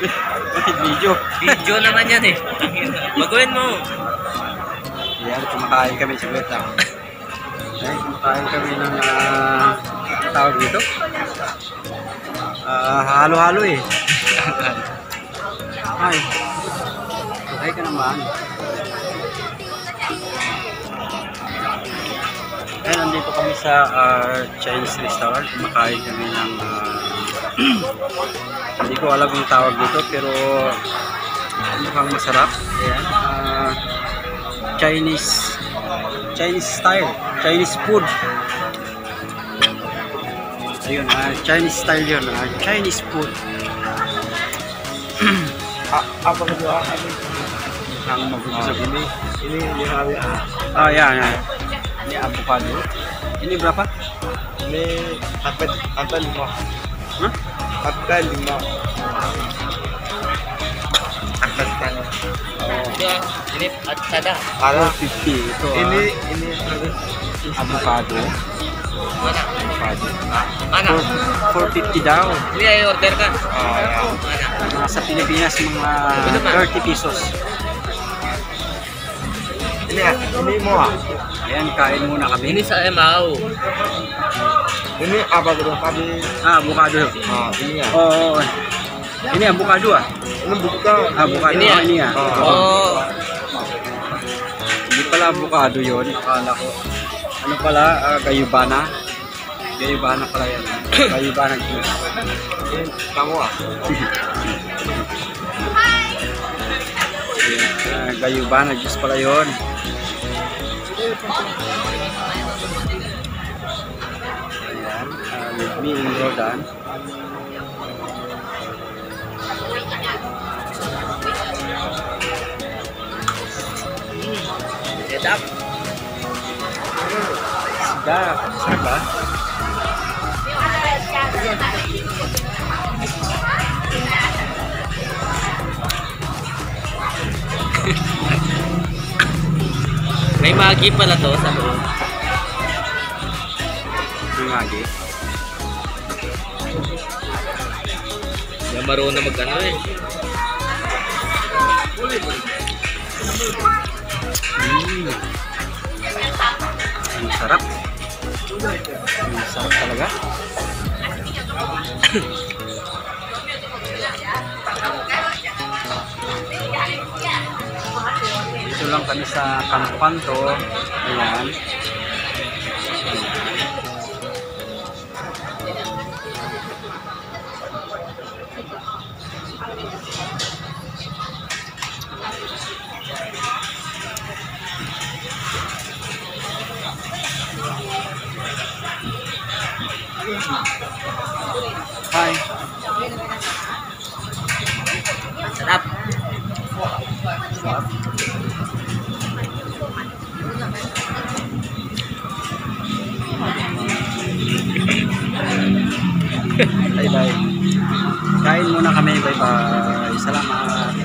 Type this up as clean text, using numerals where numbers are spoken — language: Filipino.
Bakit video? Video naman yan eh. Baguhin mo. Yan, kumakain kami sa beta. Ay, kumakain kami ng tawag dito. Halo-halo eh. Ay, okay ka naman. Ay, nandito kami sa Chinese restaurant. Kumakain kami ng hindi ko alam yung tawag dito pero mukhang masarap. Ayan, Chinese style, Chinese food. Ayun, Chinese style yun, Chinese food. Apa kedua? Ang mabubusog. Ini hari Yan. Ini avocado. Ini berapa? ini apa 5? Hah? Apa 5? Apa setengah? Ini ada. Ada 50 itu. ini harus Avocado. Mana? Avocado. Mana? 450 daw. Ini ay order kan? ya. Mana? Sa Pilipinas mga 30 pesos. Ini mau. Ayan, kain muna kami. Ini saya mau. Ini apa kedua tadi? Avocado. Ini ya. Oh. Ini avocado ah. Ini bukan. Avocado Ini ya? ini ya. Oh. Hindi pala avocado yun. Akala ko. Ano pala? Gayubana. Gayubana pala yan. Gayubana juice. Ini kamu ah. Gayubana juice pala yun. Ayan. With me in Rodan. Sedap. Sedap. Sarap ba? May magi pala to sa loob. Yung agi. Hindi marunong mag-ano eh. Ang sarap. Ang sarap talaga. Dito lang kami sa Campanto. Ayan. Hi. Sarap. Sarap. Bye bye. Kain muna kami. Bye bye. Salamat.